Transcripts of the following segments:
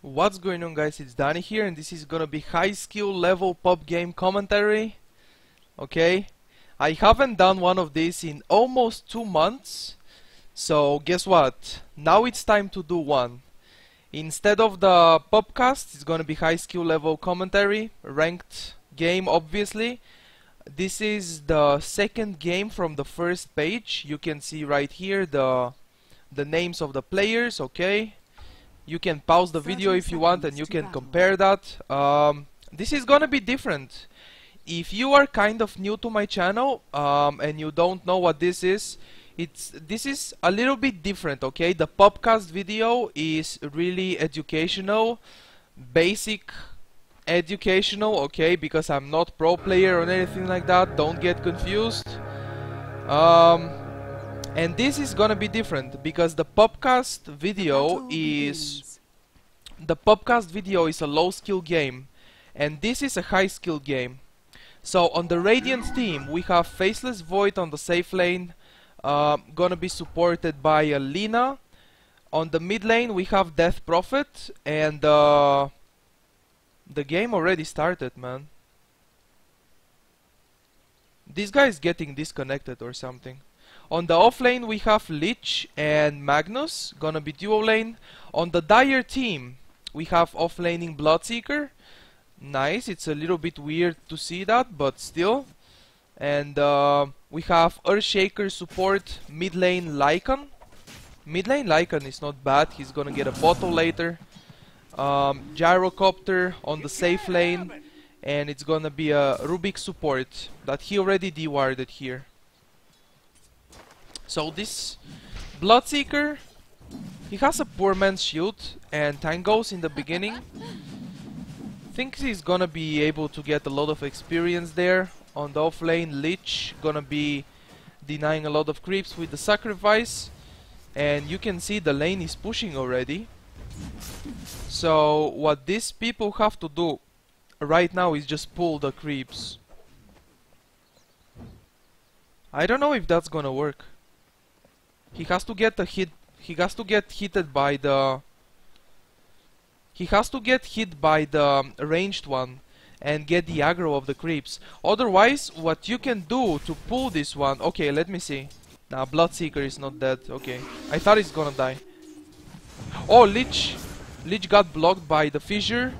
What's going on, guys? It's Danny here, and this is gonna be high skill level pub game commentary. Okay, I haven't done one of these in almost 2 months, so guess what? Now it's time to do one. Instead of the pubcast, it's gonna be high skill level commentary, ranked game, obviously. This is the second game from the first page. You can see right here the names of the players. Okay. You can pause the video if you want and you can compare that. This is gonna be different. If you are kind of new to my channel and you don't know what this is a little bit different, okay? The podcast video is really educational, basic educational, okay? Because I'm not pro player or anything like that, don't get confused. And this is gonna be different because the podcast video is a low skill game and this is a high skill game. So on the Radiant team we have Faceless Void on the safe lane, gonna be supported by Lina. On the mid lane we have Death Prophet, and the game already started, man. This guy is getting disconnected or something. On the off lane we have Lich and Magnus, gonna be duo lane. On the Dire team we have off laning Bloodseeker. Nice, it's a little bit weird to see that, but still. And we have Earthshaker support, mid lane Lycan. Mid lane Lycan is not bad, he's gonna get a bottle later. Gyrocopter on the safe lane, and it's gonna be a Rubik support that he already de-warded here. So this Bloodseeker, he has a poor man's shield and tangos in the beginning. Think he's gonna be able to get a lot of experience there. On the off lane, Lich gonna be denying a lot of creeps with the sacrifice, and you can see the lane is pushing already. So what these people have to do right now is just pull the creeps. I don't know if that's gonna work. He has to get a hit. He has to get hit by the. He has to get hit by the ranged one and get the aggro of the creeps. Otherwise, what you can do to pull this one. Okay, let me see. Nah, Bloodseeker is not dead. Okay, I thought he's gonna die. Oh, Lich got blocked by the fissure.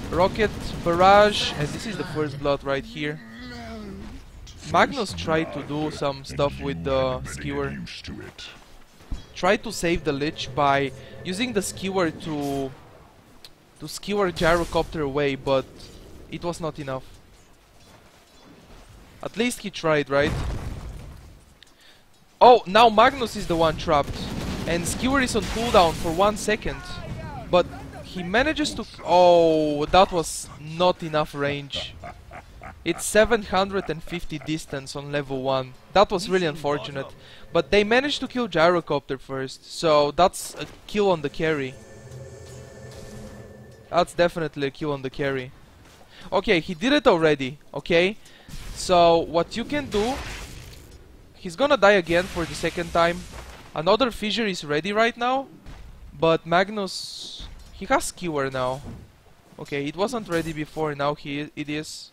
Rocket barrage, and this is the first blood right here. Magnus tried to do some stuff with the skewer. Tried to save the Lich by using the skewer to skewer Gyrocopter away, but it was not enough. At least he tried, right? Oh, now Magnus is the one trapped, and skewer is on cooldown for 1 second, but he manages to. Oh, that was not enough range. It's 750 distance on level 1. That was really unfortunate. But they managed to kill Gyrocopter first, so that's a kill on the carry. That's definitely a kill on the carry. Okay, he did it already, okay? So, what you can do... He's gonna die again for the second time. Another fissure is ready right now. But Magnus... He has skewer now. Okay, it wasn't ready before, now it is.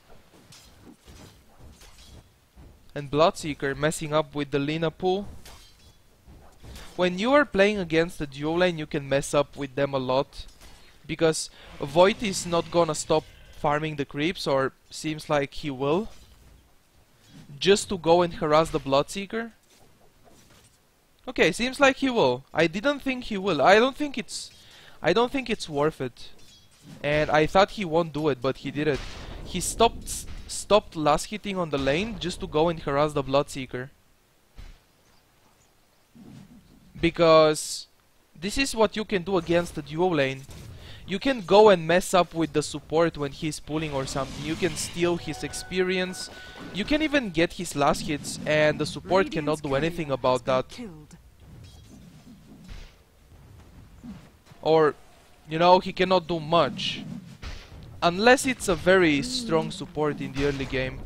And Bloodseeker messing up with the Lina pool. When you are playing against the duo lane, you can mess up with them a lot, because Void is not gonna stop farming the creeps, or seems like he will, just to go and harass the Bloodseeker. Okay, seems like he will. I didn't think he will. I don't think it's worth it. And I thought he won't do it, but he did it. He stopped last hitting on the lane just to go and harass the Bloodseeker. Because this is what you can do against the duo lane. You can go and mess up with the support when he's pulling or something. You can steal his experience. You can even get his last hits, and the support cannot do anything about that. Or, you know, he cannot do much. Unless it's a very strong support in the early game.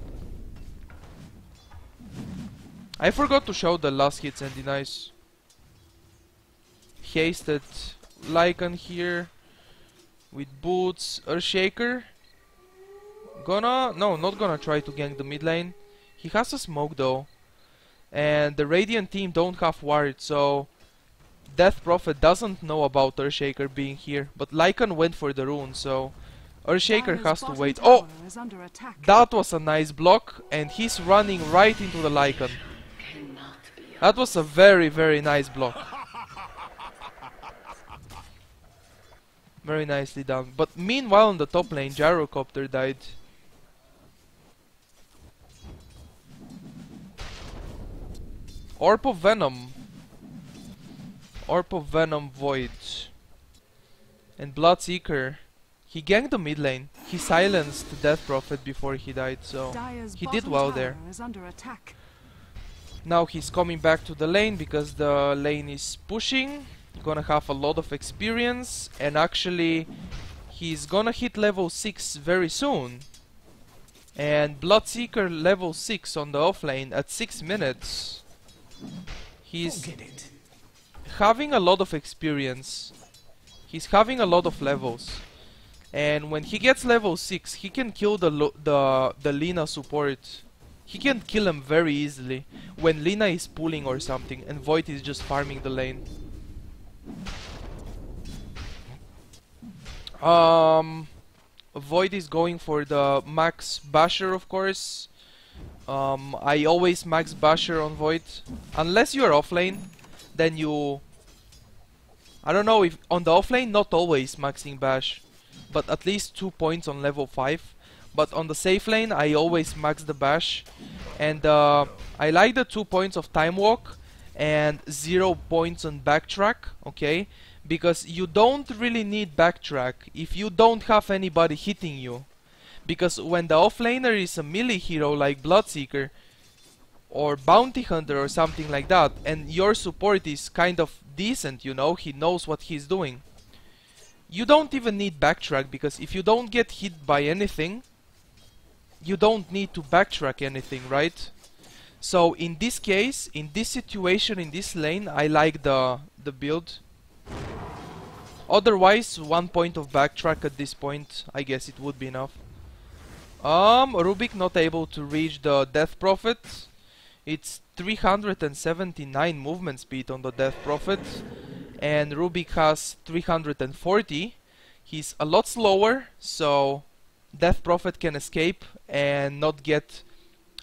I forgot to show the last hits and denies. Hasted Lycan here. with boots. Earthshaker. No, not gonna try to gank the mid lane. He has a smoke though. And the Radiant team don't have ward, so Death Prophet doesn't know about Earthshaker being here. But Lycan went for the rune, so Earthshaker has to wait. Oh! That was a nice block, and he's running right into the Lycan. That was a very, very nice block. Very nicely done. But meanwhile on the top lane, Gyrocopter died. Orb of Venom. Orb of Venom Void. And Bloodseeker. He ganked the mid lane. He silenced Death Prophet before he died, so he did well there. Now he's coming back to the lane because the lane is pushing. Gonna have a lot of experience, and actually he's gonna hit level 6 very soon. And Bloodseeker level 6 on the offlane at 6 minutes. He's having a lot of experience. He's having a lot of levels. And when he gets level 6, he can kill the Lina support. He can kill him very easily when Lina is pulling or something and Void is just farming the lane. Void is going for the max basher, of course. I always max basher on Void. Unless you're offlane, then you... I don't know if on the offlane, not always maxing bash, but at least 2 points on level 5. But on the safe lane, I always max the bash. And I like the 2 points of time walk and 0 points on backtrack, okay? Because you don't really need backtrack if you don't have anybody hitting you. Because when the offlaner is a melee hero like Bloodseeker or Bounty Hunter or something like that, and your support is kind of decent, you know, he knows what he's doing, you don't even need backtrack, because if you don't get hit by anything, you don't need to backtrack anything, right? So in this case, in this situation, in this lane, I like the build. Otherwise, 1 point of backtrack at this point, I guess it would be enough. Rubik not able to reach the Death Prophet. It's 379 movement speed on the Death Prophet, and Rubik has 340. He's a lot slower, so Death Prophet can escape and not get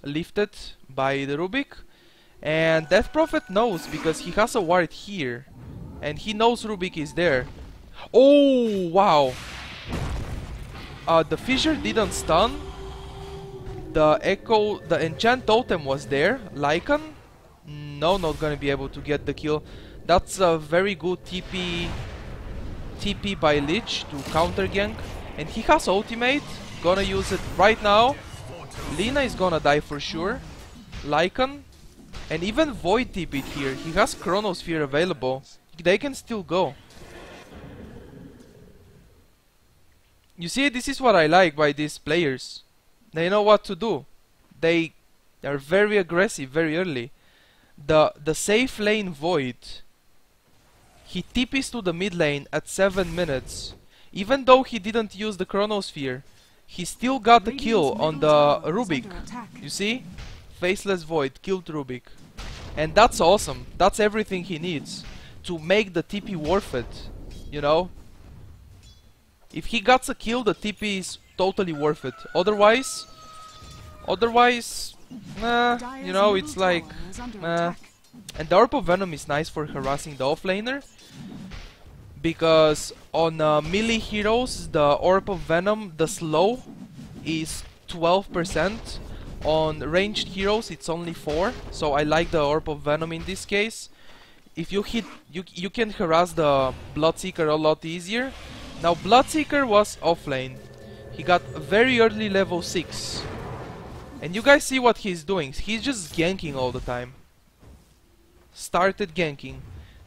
lifted by the Rubik. And Death Prophet knows, because he has a ward here, and he knows Rubik is there. Oh, wow! The Fissure didn't stun. The Echo, the Enchant Totem was there. Lycan? No, not gonna be able to get the kill. That's a very good TP by Lich to counter gank. And he has ultimate. Gonna use it right now. Lina is gonna die for sure. Lycan. And even Void TP'd here. He has Chronosphere available. They can still go. You see, this is what I like by these players. They know what to do. They're very aggressive very early. The safe lane Void, he TPs to the mid lane at 7 minutes. Even though he didn't use the Chronosphere, he still got the kill on the Rubik. You see? Faceless Void killed Rubik. And that's awesome. That's everything he needs to make the TP worth it. You know? If he gets a kill, the TP is totally worth it. Otherwise, you know, it's like, And the Orb of Venom is nice for harassing the offlaner, because on melee heroes, the Orb of Venom, the slow is 12%. On ranged heroes, it's only 4. So I like the Orb of Venom in this case. If you hit, you can harass the Bloodseeker a lot easier. Now Bloodseeker was offlane. He got very early level 6. And you guys see what he's doing. He's just ganking all the time. Started ganking.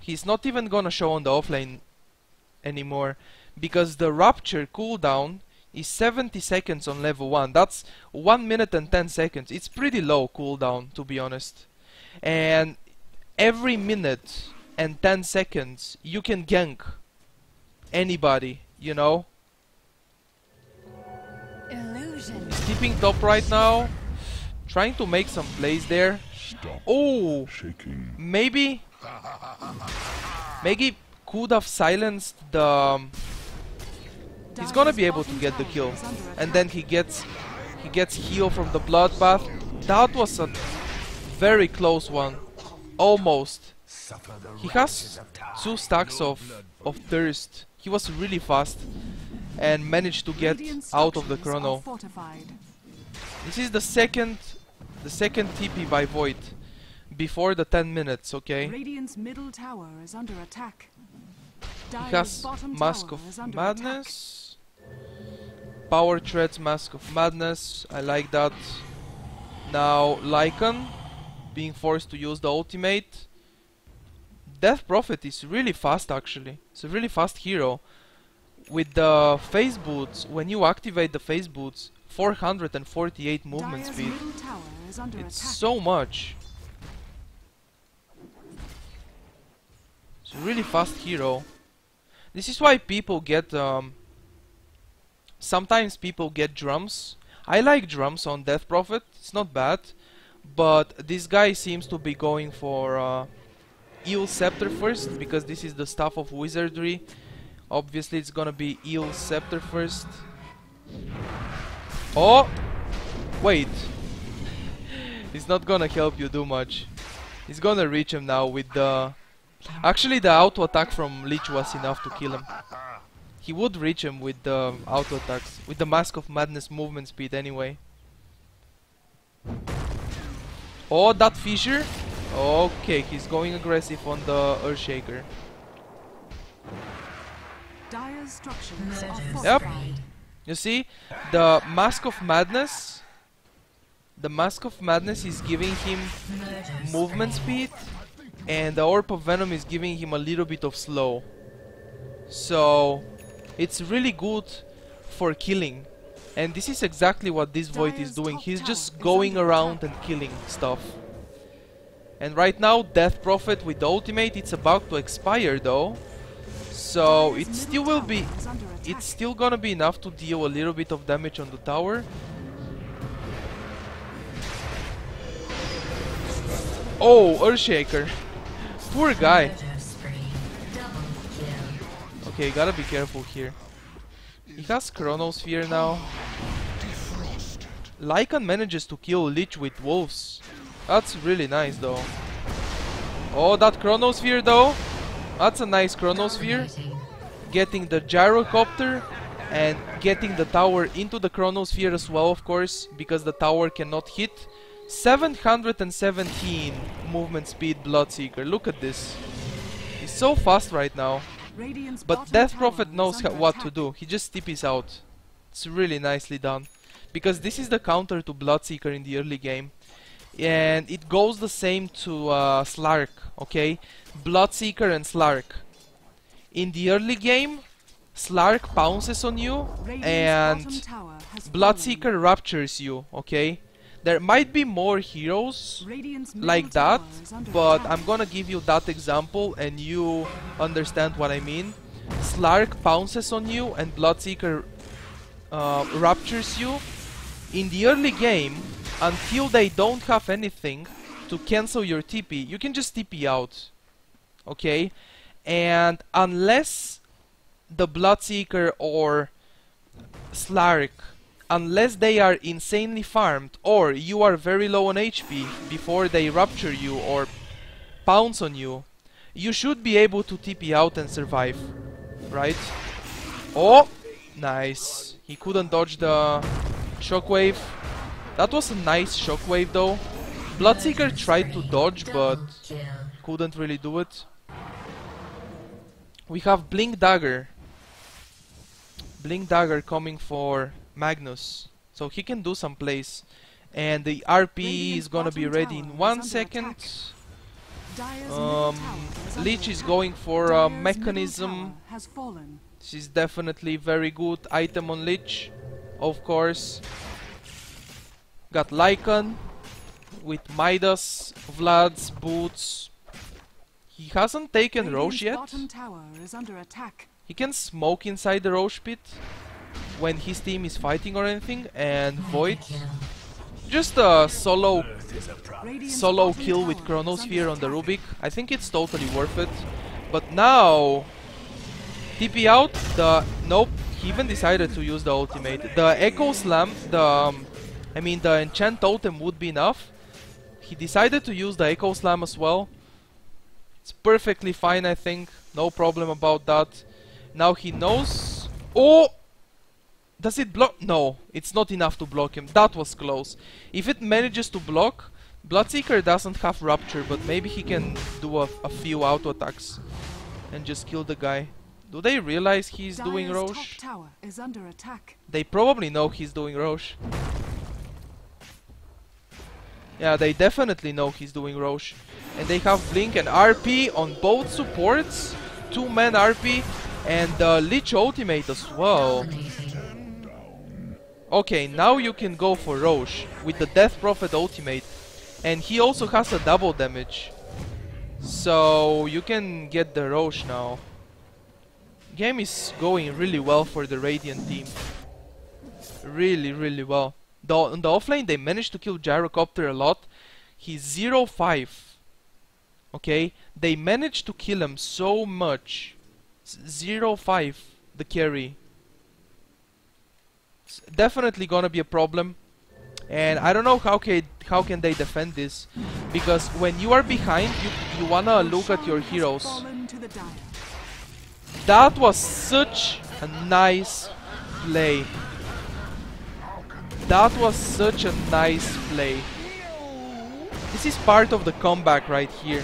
He's not even gonna show on the offlane anymore, because the Rapture cooldown is 70 seconds on level 1. That's 1 minute and 10 seconds. It's pretty low cooldown, to be honest. And every minute and 10 seconds you can gank anybody, you know? tipping top right now. Trying to make some plays there. Oh! Maybe could have silenced the... He's gonna be able to get the kill. And then he gets heal from the bloodbath. That was a very close one. Almost. He has 2 stacks of thirst. He was really fast and managed to get out of the chrono. This is the second TP by Void before the 10 minutes, okay? Radiant's middle tower is under attack. He has Mask of Madness. Power Treads, Mask of Madness. I like that. Now Lycan being forced to use the ultimate. Death Prophet is really fast actually. It's a really fast hero. With the phase boots, when you activate the phase boots, 448 movement speed. It's so much. It's a really fast hero. This is why people get sometimes people get drums. I like drums on Death Prophet, it's not bad. But this guy seems to be going for Eel Scepter first, because this is the Staff of Wizardry. Obviously it's gonna be Eel Scepter first. Oh! Wait. He's not gonna help you do much. He's gonna reach him now with the... Actually the auto attack from Lich was enough to kill him. He would reach him with the auto attacks, with the Mask of Madness movement speed anyway. Oh, that fissure? Okay, he's going aggressive on the Earthshaker. Yep. You see, the Mask of Madness is giving him movement speed, and the Orb of Venom is giving him a little bit of slow. So it's really good for killing, and this is exactly what this Void is doing. He's just going around and killing stuff. And right now Death Prophet with the ultimate, it's about to expire though, so it still will be, it's still gonna be enough to deal a little bit of damage on the tower. Oh, Earthshaker. Poor guy. Okay, gotta be careful here. He has Chronosphere now. Lycan manages to kill Lich with wolves. That's really nice though. Oh, that Chronosphere though. That's a nice Chronosphere. Getting the Gyrocopter and getting the tower into the Chronosphere as well, of course, because the tower cannot hit. 717 movement speed Bloodseeker. Look at this. He's so fast right now. But Death Prophet knows what to do. He just TPs out. It's really nicely done. Because this is the counter to Bloodseeker in the early game. And it goes the same to Slark, okay? Bloodseeker and Slark. In the early game, Slark pounces on you and Bloodseeker raptures you, okay? There might be more heroes like that, but I'm gonna give you that example and you understand what I mean. Slark pounces on you and Bloodseeker raptures you. In the early game, until they don't have anything to cancel your TP, you can just TP out, okay? And unless the Bloodseeker or Slark, unless they are insanely farmed or you are very low on HP before they rapture you or pounce on you, you should be able to TP out and survive, right? Oh, nice. He couldn't dodge the shockwave. That was a nice shockwave though. Bloodseeker tried to dodge but couldn't really do it. We have Blink Dagger. Blink Dagger coming for Magnus, so he can do some plays. And the RP is gonna be ready in 1 second. Lich is going for a Mechanism. This is definitely very good item on Lich, of course. Got Lycan with Midas, Vlad's boots. He hasn't taken Roche yet. He can smoke inside the Roche pit. when his team is fighting or anything. And Void, just a solo kill with Chronosphere on the Rubik. I think it's totally worth it. But now, TP out. Nope. He even decided to use the ultimate. The Echo Slam, the Enchant Totem would be enough. He decided to use the Echo Slam as well. It's perfectly fine, I think. No problem about that. Now he knows. Oh! Does it block? No, it's not enough to block him. That was close. If it manages to block, Bloodseeker doesn't have Rupture, but maybe he can do a few auto attacks and just kill the guy. Do they realize he's doing Roche? Top tower is under attack. They probably know he's doing Roche. Yeah, they definitely know he's doing Roche. And they have Blink and RP on both supports. 2-man RP and the Lich ultimate as well. Okay, now you can go for Roche with the Death Prophet ultimate. And he also has a double damage. So you can get the Roche now. Game is going really well for the Radiant team. Really, really well. On the offlane they managed to kill Gyrocopter a lot. He's 0-5. Okay, they managed to kill him so much. 0-5, the carry. It's definitely gonna be a problem. And I don't know how can they defend this. Because when you are behind, you wanna look at your heroes. That was such a nice play. That was such a nice play. This is part of the comeback right here.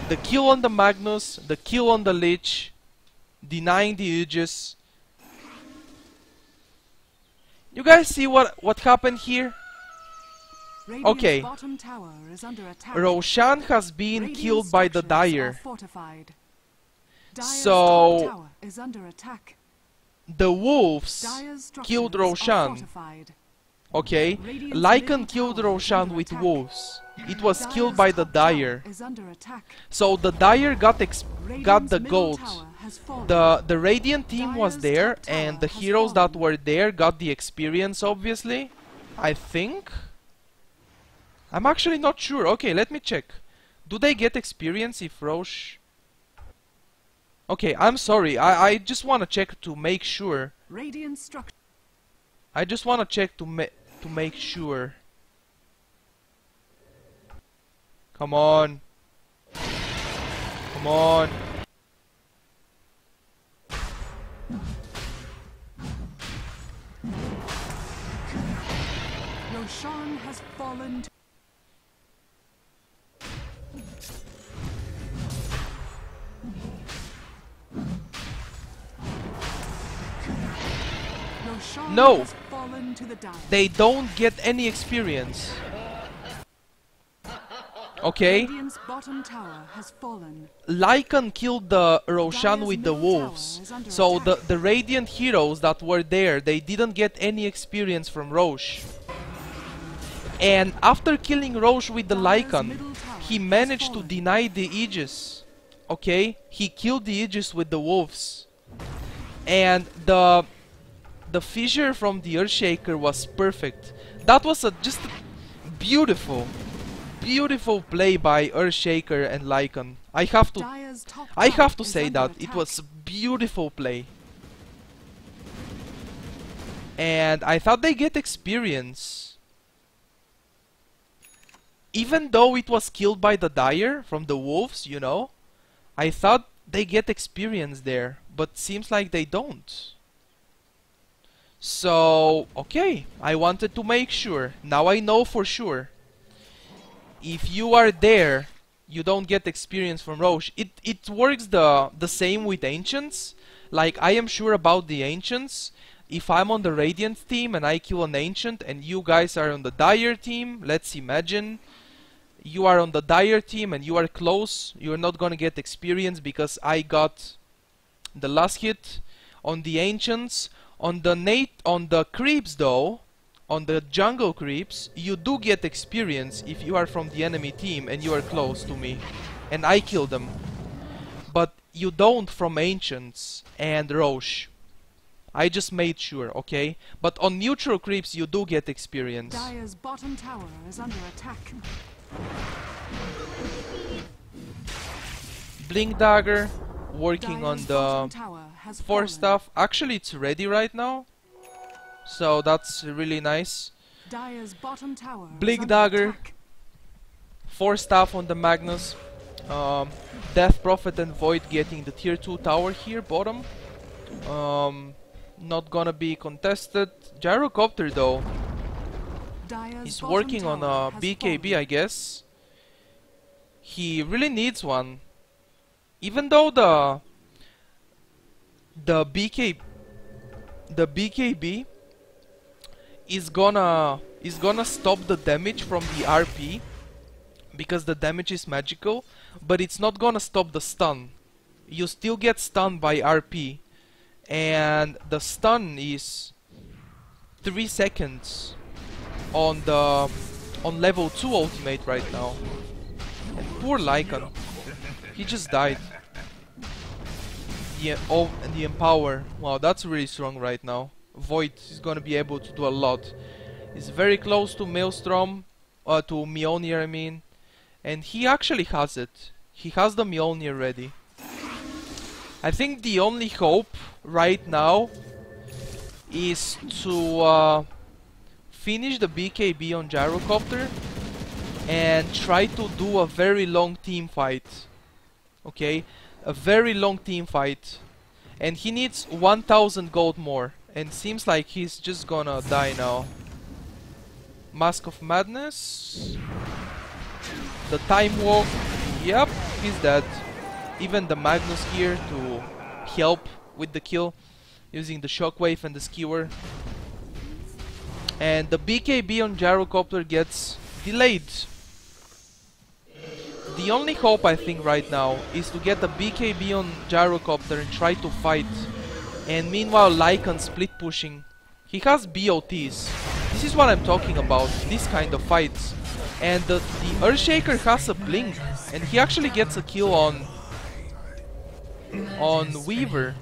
The kill on the Magnus, the kill on the Lich, denying the Aegis. You guys see what happened here? Okay. Roshan has been killed by the Dire. So the wolves killed Roshan. Okay, Lycan killed Roshan with wolves. It was killed by the Dire. So the Dire got the gold. The Radiant team was there, and the heroes that were there got the experience, obviously. I think. I'm actually not sure. Okay, let me check. Do they get experience if Roche... Okay, I'm sorry. I just want to check to make sure. I just want to check to make sure. Come on. Come on. Roshan has fallen. No, they don't get any experience. Okay, Lycan killed the Roshan with the wolves. So the Radiant heroes that were there, they didn't get any experience from Roche. And after killing Roche with the Lycan, he managed to deny the Aegis. Okay, he killed the Aegis with the wolves. And the fissure from the Earthshaker was perfect. That was just a beautiful play by Earthshaker and Lycan. I have to say that it was a beautiful play. And I thought they get experience. Even though it was killed by the Dire from the wolves, you know, I thought they get experience there, but seems like they don't. So, okay, I wanted to make sure. Now I know for sure. If you are there, you don't get experience from Roche. It works the same with Ancients. Like, I am sure about the Ancients. If I'm on the Radiant team and I kill an Ancient and you guys are on the Dire team, let's imagine you are on the Dire team and you are close, you're not gonna get experience because I got the last hit on the Ancients. On the creeps though, on the jungle creeps, you do get experience if you are from the enemy team and you are close to me and I kill them. But you don't from Ancients and Roche. I just made sure, okay? But on neutral creeps you do get experience. Dire's bottom tower is under attack. Blink Dagger, working on Dire's the bottom tower has force fallen. stuff. Actually, it's ready right now, so that's really nice. Dire's bottom tower Blink is under Dagger. attack. Force staff on the Magnus. Death Prophet and Void getting the tier 2 tower here, bottom. Not gonna be contested. Gyrocopter though. Dire's He's bottom working on tower a has BKB, fallen. I guess. He really needs one. Even though the BKB is gonna stop the damage from the RP because the damage is magical, but it's not gonna stop the stun. You still get stunned by RP, and the stun is 3 seconds on level 2 ultimate right now. And poor Lycan, he just died. The Empower, wow, that's really strong right now. Void is gonna be able to do a lot. He's very close to Maelstrom, to Mjolnir I mean, and he actually has it. He has the Mjolnir ready. I think the only hope right now is to finish the BKB on Gyrocopter and try to do a very long team fight. Okay, a very long team fight, and he needs 1000 gold more, and seems like he's just gonna die now. Mask of Madness, the Time Walk, yep, he's dead. Even the Magnus here to help with the kill, using the Shockwave and the Skewer. And the BKB on Gyrocopter gets delayed. The only hope I think right now is to get the BKB on Gyrocopter and try to fight. And meanwhile Lycan split pushing. He has BOTs. This is what I'm talking about, this kind of fights. And the Earthshaker has a blink, and he actually gets a kill on Weaver.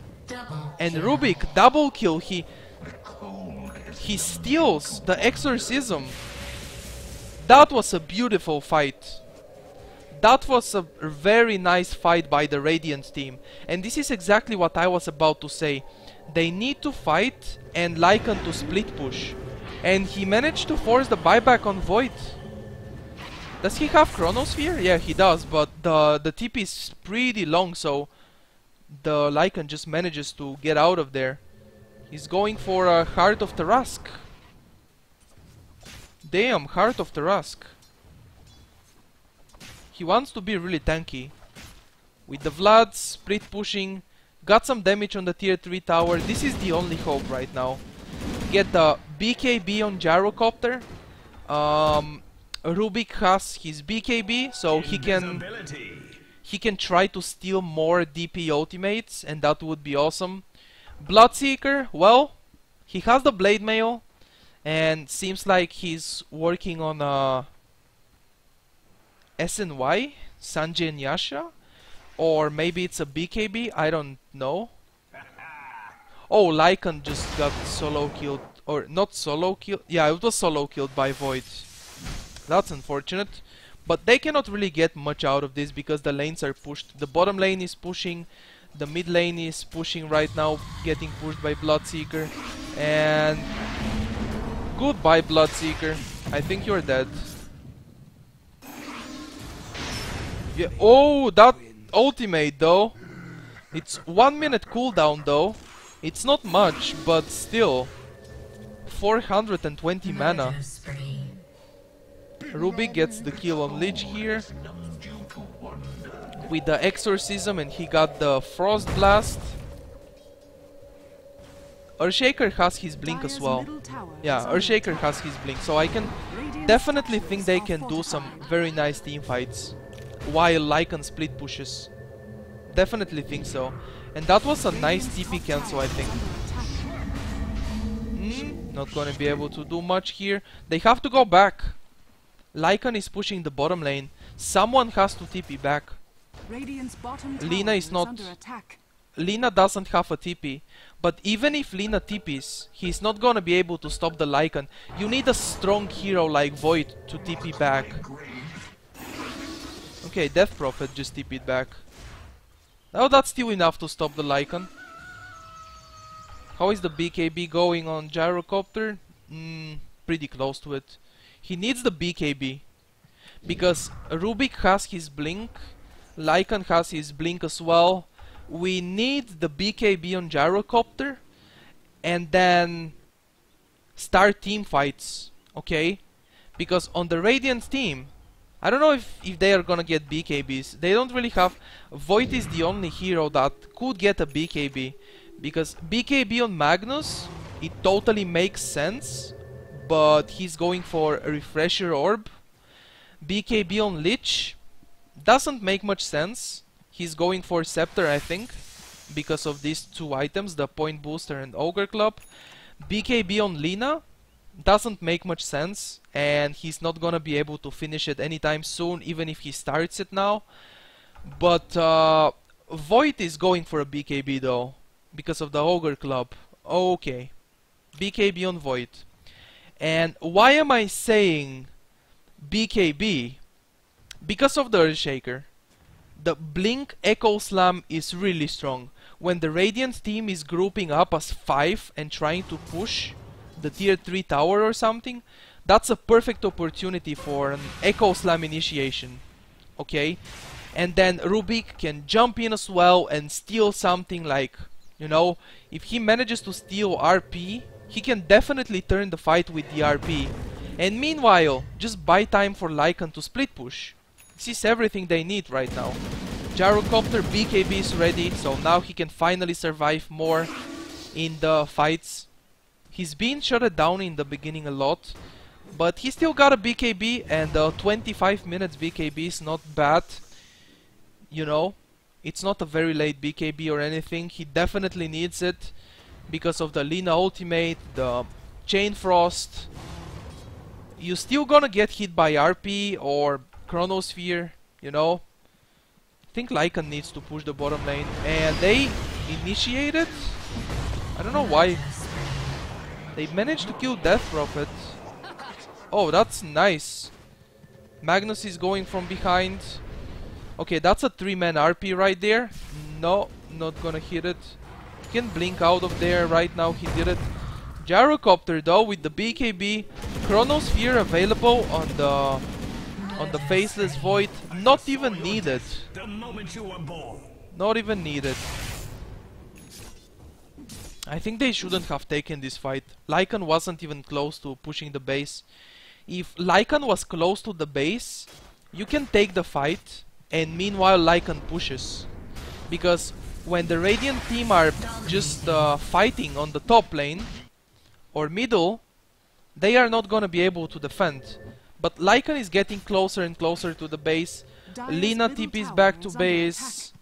And Rubik, double kill, he steals the Exorcism. That was a beautiful fight. That was a very nice fight by the Radiant team. And this is exactly what I was about to say. They need to fight and Lycan to split push. And he managed to force the buyback on Void. Does he have Chronosphere? Yeah, he does, but the TP is pretty long, so the Lycan just manages to get out of there. He's going for a Heart of Tarask. Damn, Heart of Tarask. He wants to be really tanky. With the Vlad, split pushing, got some damage on the tier 3 tower. This is the only hope right now. Get the BKB on Gyrocopter. Rubik has his BKB, so he can try to steal more DP ultimates, and that would be awesome. Bloodseeker, well, he has the Blade Mail, and seems like he's working on SNY, Sanjay and Yasha, or maybe it's a BKB, I don't know. Oh, Lycan just got solo killed, or not solo killed, yeah, it was solo killed by Void. That's unfortunate, but they cannot really get much out of this because the lanes are pushed. The bottom lane is pushing, the mid lane is pushing right now, getting pushed by Bloodseeker, and goodbye Bloodseeker, I think you're dead. Yeah, oh, that ultimate though, it's 1 minute cooldown though, it's not much, but still, 420 mana. Rubik gets the kill on Lich here with the Exorcism, and he got the Frost Blast. Earthshaker has his blink as well. Yeah, Earthshaker has his blink, so I can definitely think they can do some very nice team fights while Lycan split pushes. Definitely think so. And that was a nice TP cancel, I think. Not gonna be able to do much here. They have to go back. Lycan is pushing the bottom lane. Someone has to TP back. Radiant's bottom tower Lina is not under attack. Lina doesn't have a TP. But even if Lina TPs, he's not gonna be able to stop the Lycan. You need a strong hero like Void to TP back. Okay, Death Prophet just TP'd back. Oh, that's still enough to stop the Lycan. How is the BKB going on Gyrocopter? Pretty close to it. He needs the BKB. Because Rubik has his blink, Lycan has his blink as well. We need the BKB on Gyrocopter and then start team fights, okay? Because on the Radiant team, I don't know if they are gonna get BKBs. They don't really have... Void is the only hero that could get a BKB. Because BKB on Magnus, it totally makes sense. But he's going for a Refresher Orb. BKB on Lich doesn't make much sense. He's going for Scepter, I think. Because of these two items, the Point Booster and Ogre Club. BKB on Lina doesn't make much sense, and he's not gonna be able to finish it anytime soon, even if he starts it now. But Void is going for a BKB though, because of the Ogre Club. Okay, BKB on Void. And why am I saying BKB? Because of the Earthshaker. The Blink Echo Slam is really strong. When the Radiant team is grouping up as 5 and trying to push the tier 3 tower or something, that's a perfect opportunity for an Echo Slam initiation. Okay? And then Rubik can jump in as well and steal something like, you know, if he manages to steal RP, he can definitely turn the fight with the RP. And meanwhile, just buy time for Lycan to split push. This is everything they need right now. Gyrocopter BKB is ready, so now he can finally survive more in the fights. He's been shut down in the beginning a lot, but he still got a BKB, and 25 minutes BKB is not bad. You know, it's not a very late BKB or anything. He definitely needs it because of the Lina ultimate, the Chain Frost. You're still gonna get hit by RP or Chronosphere, you know. I think Lycan needs to push the bottom lane, and they initiated. I don't know why. They managed to kill Death Prophet. Oh, that's nice. Magnus is going from behind. Okay, that's a 3-man RP right there. No, not gonna hit it. He can blink out of there right now. He did it. Gyrocopter though with the BKB, Chronosphere available on the Faceless Void. Not even needed. Not even needed. I think they shouldn't have taken this fight. Lycan wasn't even close to pushing the base. If Lycan was close to the base, you can take the fight, and meanwhile Lycan pushes. Because when the Radiant team are just fighting on the top lane or middle, they are not gonna be able to defend. But Lycan is getting closer and closer to the base. Lina TP's back to base.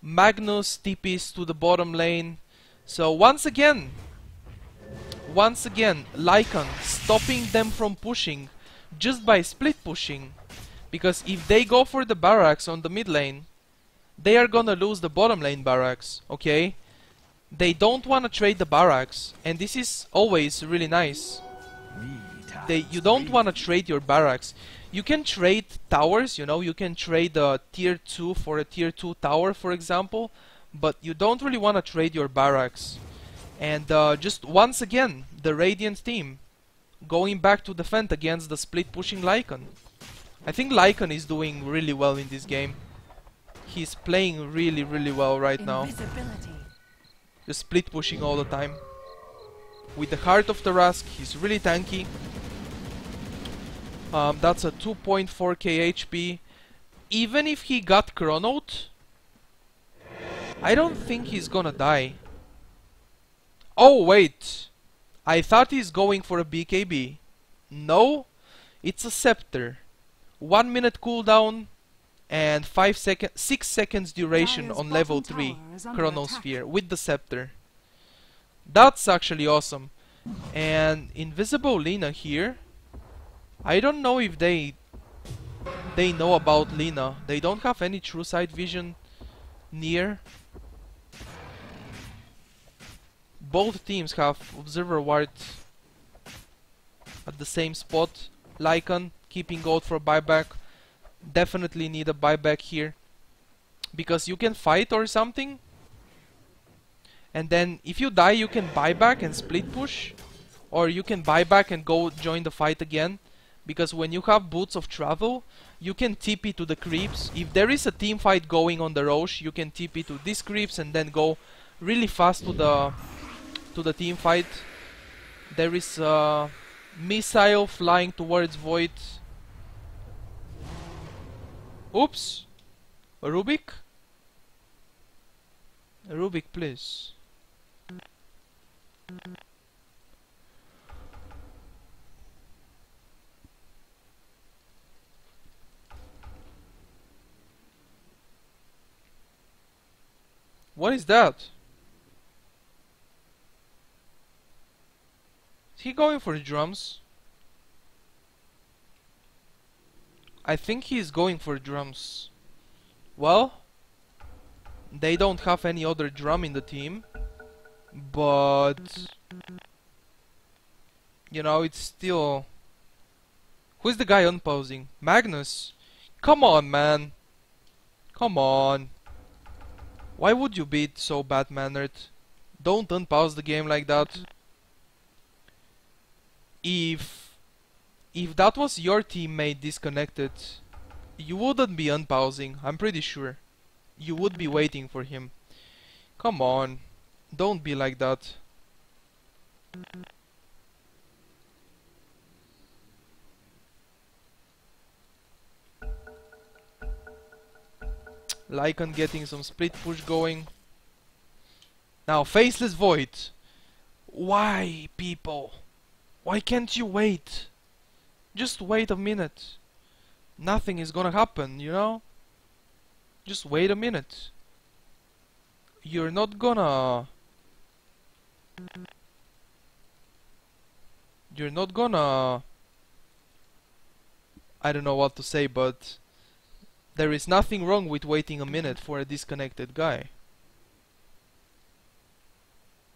Magnus TP's to the bottom lane. So once again, Lycan stopping them from pushing just by split pushing. Because if they go for the barracks on the mid lane, they are gonna lose the bottom lane barracks, okay? They don't wanna trade the barracks, and this is always really nice. You don't wanna trade your barracks. You can trade towers, you know, you can trade a tier 2 for a tier 2 tower, for example, but you don't really wanna trade your barracks. And just once again, the Radiant team going back to defend against the split pushing Lycan. I think Lycan is doing really well in this game. He's playing really, really well right now. Just split pushing all the time. With the Heart of Tarask, he's really tanky. That's a 2.4k HP. Even if he got chronoed, I don't think he's gonna die. Oh wait, I thought he's going for a BKB. No, it's a Scepter. 1 minute cooldown and 6 seconds duration on level 3 Chronosphere with the Scepter. That's actually awesome. And Invisible Lina here. I don't know if they know about Lina. They don't have any true sight vision near. both teams have Observer Ward at the same spot. Lycan keeping gold for buyback. Definitely need a buyback here, because you can fight or something, and then if you die you can buy back and split push, or you can buy back and go join the fight again, because when you have Boots of Travel you can TP to the creeps. If there is a team fight going on the Roche, you can TP to these creeps and then go really fast to the team fight. There is a missile flying towards Void. Oops! Rubik? Rubik, please. What is that? Is he going for drums? I think he's going for drums. Well, they don't have any other drum in the team, but you know, it's still... Who's the guy unpausing? Magnus? Come on, man. Come on. Why would you be so bad-mannered? Don't unpause the game like that. If that was your teammate disconnected, you wouldn't be unpausing, I'm pretty sure. You would be waiting for him. Come on, don't be like that. Lycan getting some split push going. Now, Faceless Void. Why, people? Why can't you wait? Just wait a minute. Nothing is gonna happen, you know? Just wait a minute. You're not gonna... I don't know what to say, but... There is nothing wrong with waiting a minute for a disconnected guy.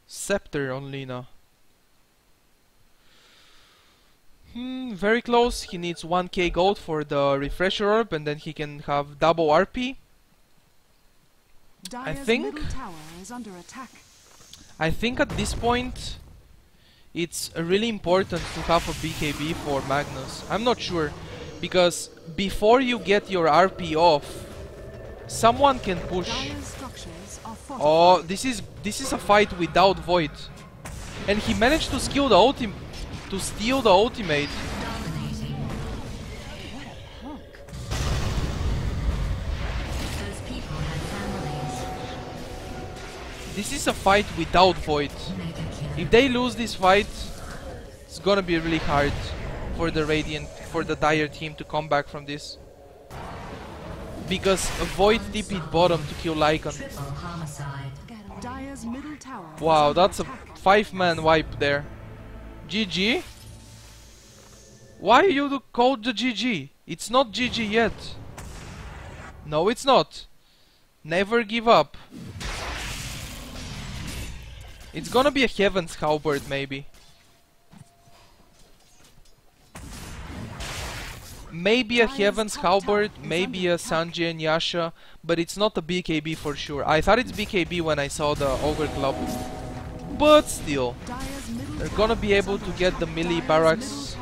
Scepter on Lina. Very close. He needs 1k gold for the refresher orb, and then he can have double RP. I think at this point it's really important to have a BKB for Magnus. I'm not sure, because before you get your RP off, someone can push. Oh, this is a fight without Void, and he managed to steal the ultimate. This is a fight without Void. If they lose this fight, it's gonna be really hard for the Dire team to come back from this. Because Void TP'd bottom to kill Lycan. Wow, that's a 5-man wipe there. GG? Why you called the GG? It's not GG yet. No, it's not. Never give up. It's gonna be a Heaven's Halberd, maybe. Maybe a Heaven's Halberd, maybe a Sanji and Yasha, but it's not a BKB for sure. I thought it's BKB when I saw the Ogre Club. But still, they're gonna be able to get the melee barracks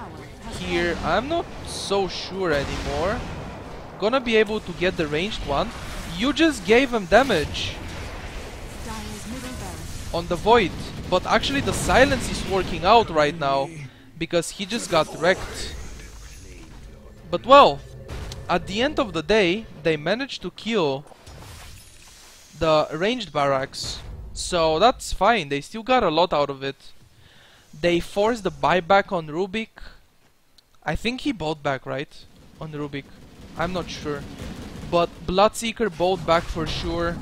here. I'm not so sure anymore. Gonna be able to get the ranged one. You just gave him damage on the Void, but actually the silence is working out right now because he just got wrecked. But well, at the end of the day, they managed to kill the ranged barracks, so that's fine. They still got a lot out of it. They forced the buyback on Rubik. I think he bought back, right? On Rubik. I'm not sure. But Bloodseeker bought back for sure.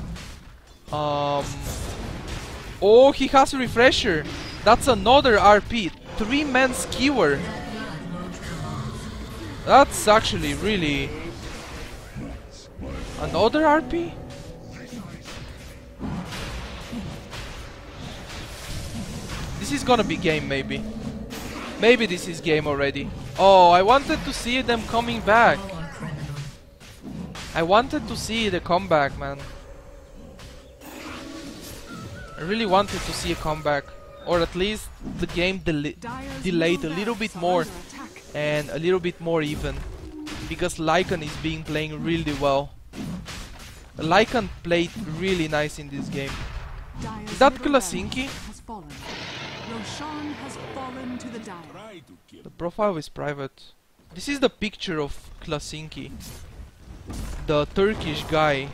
Oh, he has a refresher. That's another RP. 3-man skewer. That's actually really... Another RP? This is gonna be game, maybe. Maybe this is game already. Oh, I wanted to see them coming back. I wanted to see the comeback, man. I really wanted to see a comeback. Or at least the game delayed a little bit more. And a little bit more even. Because Lycan is playing really well. Lycan played really nice in this game. Is that Klasinki? The profile is private. This is the picture of Klasinki, the Turkish guy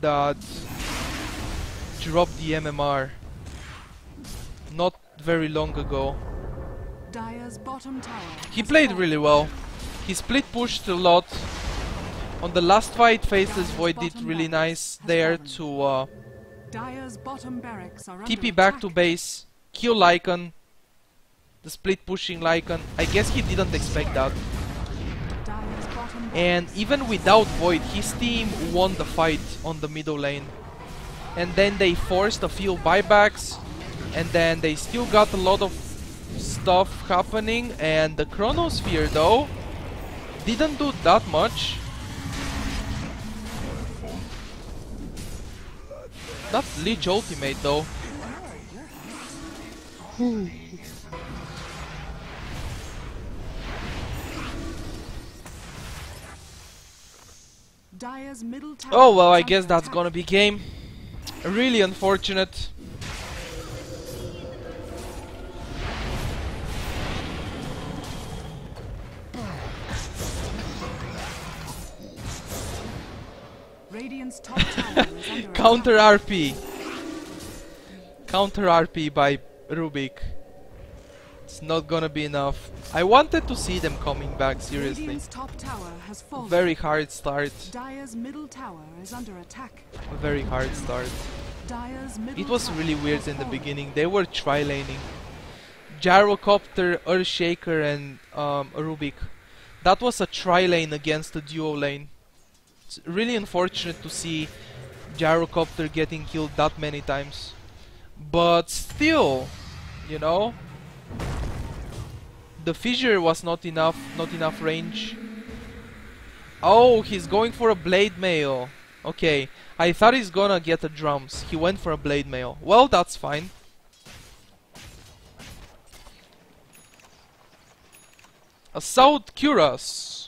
that dropped the MMR not very long ago. He played really well. He split pushed a lot. On the last fight, Faceless Void did really nice there to TP back to base, kill Lycan, the split pushing Lycan. I guess he didn't expect that. And even without Void, his team won the fight on the middle lane. And then they forced a few buybacks, and then they still got a lot of stuff happening. And the Chronosphere though didn't do that much. That Lich ultimate though. Oh well, I guess that's gonna be game. Really unfortunate. Counter RP. Counter RP by Rubik. It's not gonna be enough. I wanted to see them coming back, seriously. Very hard start. A very hard start. It was really weird in the beginning. They were tri-laning. Gyrocopter, Earthshaker and Rubik. That was a tri-lane against a duo lane. It's really unfortunate to see Gyrocopter getting killed that many times. But still, you know, the fissure was not enough range. Oh, he's going for a blade mail. Okay, I thought he's gonna get the drums. He went for a blade mail. Well, that's fine. Assault Cuirass.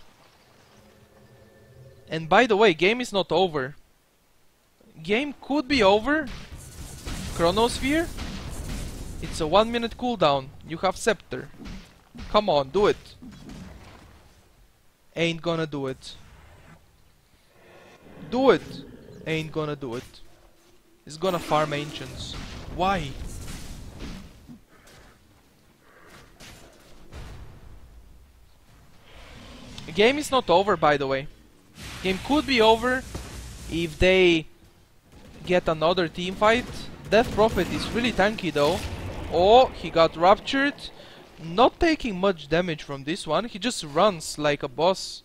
And by the way, game is not over. Game could be over. Chronosphere. It's a 1 minute cooldown. You have Scepter. Come on, do it. Ain't gonna do it. Do it. Ain't gonna do it. He's gonna farm Ancients. Why? The game is not over, by the way. Game could be over if they get another team fight. Death Prophet is really tanky though. Oh, he got raptured. Not taking much damage from this one. He just runs like a boss.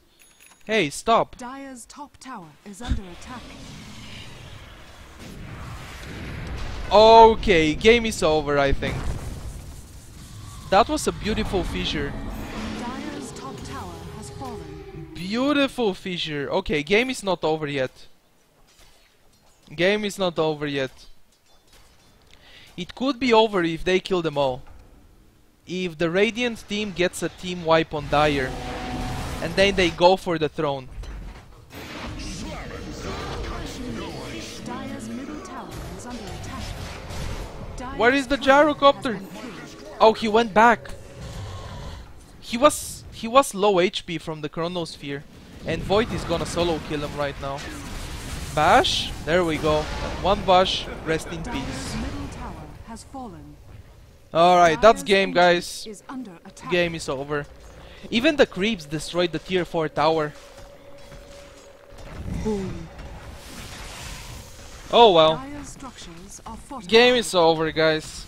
Hey, stop. Dire's top tower is under attack. Okay, game is over, I think. That was a beautiful fissure. Dire's top tower has fallen. Beautiful fissure. Okay, game is not over yet. Game is not over yet. It could be over if they kill them all. If the Radiant team gets a team wipe on Dire, and then they go for the throne. Dire's middle tower is under attack. Where is the Gyrocopter? Oh, he went back. He was low HP from the Chronosphere, and Void is gonna solo kill him right now. Bash, there we go. One bash, rest in peace. Alright, that's game, guys. Game is over. Even the creeps destroyed the tier 4 tower. Oh well. Game is over, guys.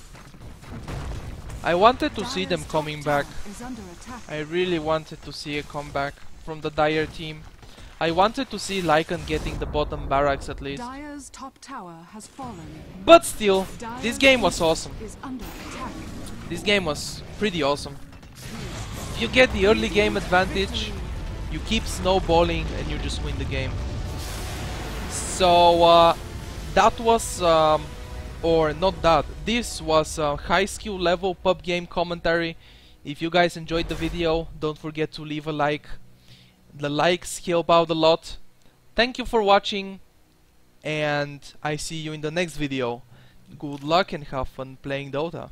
I wanted to see them coming back. I really wanted to see a comeback from the Dire team. I wanted to see Lycan getting the bottom barracks at least. Dire's top tower has fallen. But still, this game was awesome. Is under attack. This game was pretty awesome. If you get the early game advantage, you keep snowballing and you just win the game. So that was, or not that, this was high skill level pub game commentary. If you guys enjoyed the video, don't forget to leave a like. The likes help out a lot. Thank you for watching, and I see you in the next video. Good luck and have fun playing Dota.